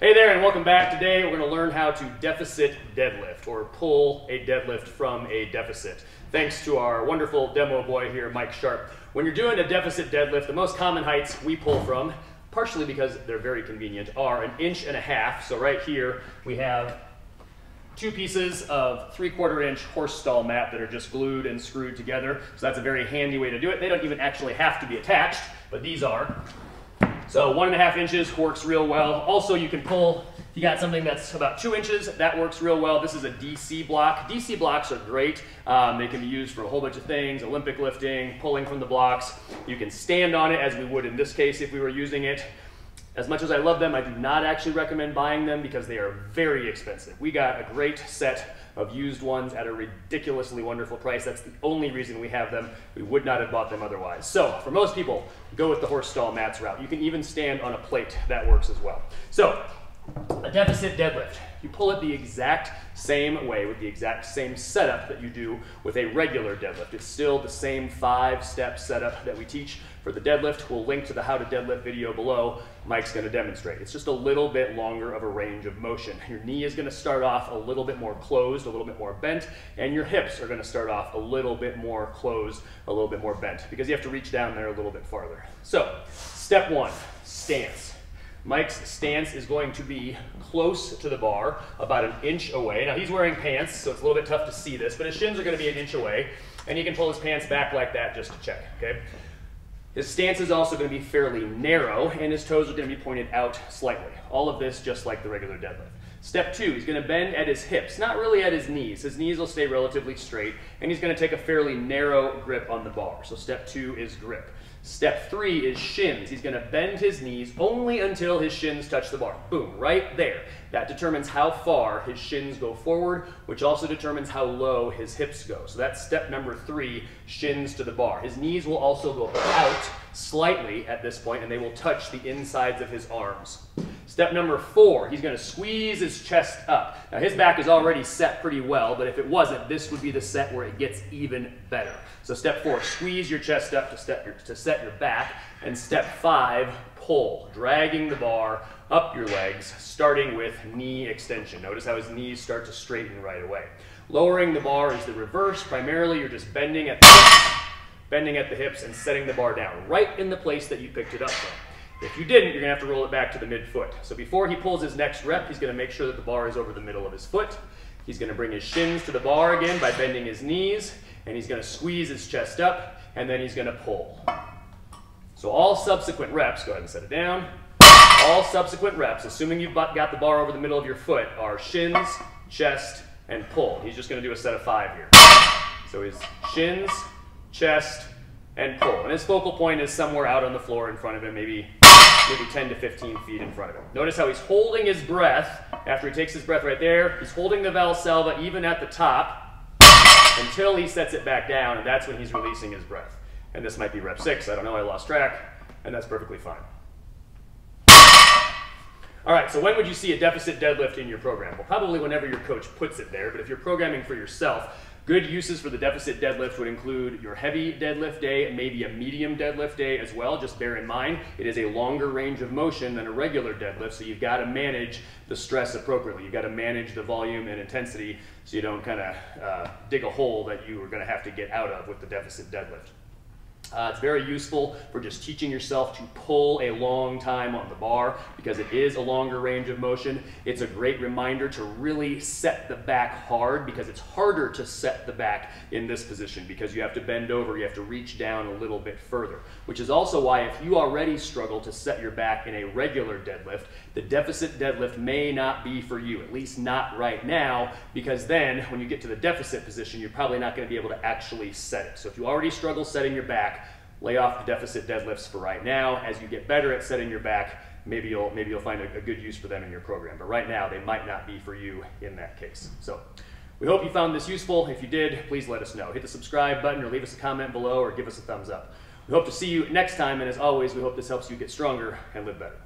Hey there and welcome back. Today we're going to learn how to deficit deadlift or pull a deadlift from a deficit. Thanks to our wonderful demo boy here, Mike Sharp. When you're doing a deficit deadlift, the most common heights we pull from, partially because they're very convenient, are 1.5 inches. So right here we have two pieces of 3/4 inch horse stall mat that are just glued and screwed together. So that's a very handy way to do it. They don't even actually have to be attached, but these are. So 1.5 inches works real well. Also, you can pull, if you got something that's about 2 inches, that works real well. This is a DC block. DC blocks are great. They can be used for a whole bunch of things, Olympic lifting, pulling from the blocks. You can stand on it as we would in this case if we were using it. As much as I love them, I do not actually recommend buying them because they are very expensive. We got a great set of used ones at a ridiculously wonderful price. That's the only reason we have them. We would not have bought them otherwise. So for most people, go with the horse stall mats route. You can even stand on a plate. That works as well. So a deficit deadlift. You pull it the exact same way with the exact same setup that you do with a regular deadlift. It's still the same 5-step setup that we teach for the deadlift. We'll link to the how to deadlift video below. Mike's going to demonstrate. It's just a little bit longer of a range of motion. Your knee is going to start off a little bit more closed, a little bit more bent, and your hips are going to start off a little bit more closed, a little bit more bent, because you have to reach down there a little bit farther. So, step 1, stance. Mike's stance is going to be close to the bar, about 1 inch away. Now he's wearing pants, so it's a little bit tough to see this, but his shins are going to be 1 inch away, and he can pull his pants back like that just to check, okay? His stance is also going to be fairly narrow, and his toes are going to be pointed out slightly. All of this just like the regular deadlift. Step 2, he's going to bend at his hips, not really at his knees. His knees will stay relatively straight, and he's going to take a fairly narrow grip on the bar. So step 2 is grip. Step 3 is shins. He's going to bend his knees only until his shins touch the bar. Boom, right there. That determines how far his shins go forward, which also determines how low his hips go. So that's step number 3, shins to the bar. His knees will also go out slightly at this point, and they will touch the insides of his arms. Step number 4, he's going to squeeze his chest up. Now his back is already set pretty well, but if it wasn't, this would be the set where it gets even better. So step 4, squeeze your chest up to set your back. And step 5, pull, dragging the bar up your legs, starting with knee extension. Notice how his knees start to straighten right away. Lowering the bar is the reverse. Primarily, you're just bending at the hips and setting the bar down, right in the place that you picked it up from. If you didn't, you're going to have to roll it back to the midfoot. So before he pulls his next rep, he's going to make sure that the bar is over the middle of his foot. He's going to bring his shins to the bar again by bending his knees, and he's going to squeeze his chest up, and then he's going to pull. So all subsequent reps, go ahead and set it down. All subsequent reps, assuming you've got the bar over the middle of your foot, are shins, chest, and pull. He's just going to do a set of 5 here. So his shins, chest, and pull. And his focal point is somewhere out on the floor in front of him, maybe 10 to 15 feet in front of him. Notice how he's holding his breath. After he takes his breath right there, he's holding the Valsalva even at the top until he sets it back down, and that's when he's releasing his breath. And this might be rep 6, I don't know, I lost track, and that's perfectly fine. All right, so when would you see a deficit deadlift in your program? Well, probably whenever your coach puts it there, but if you're programming for yourself, good uses for the deficit deadlift would include your heavy deadlift day and maybe a medium deadlift day as well. Just bear in mind, it is a longer range of motion than a regular deadlift, so you've got to manage the stress appropriately. You've got to manage the volume and intensity so you don't kind of dig a hole that you are going to have to get out of with the deficit deadlift. It's very useful for just teaching yourself to pull a long time on the bar because it is a longer range of motion. It's a great reminder to really set the back hard because it's harder to set the back in this position because you have to bend over, you have to reach down a little bit further, which is also why if you already struggle to set your back in a regular deadlift, the deficit deadlift may not be for you, at least not right now, because then when you get to the deficit position, you're probably not going to be able to actually set it. So if you already struggle setting your back, lay off the deficit deadlifts for right now. As you get better at setting your back, maybe you'll find a good use for them in your program. But right now, they might not be for you in that case. So we hope you found this useful. If you did, please let us know. Hit the subscribe button or leave us a comment below or give us a thumbs up. We hope to see you next time, and as always, we hope this helps you get stronger and live better.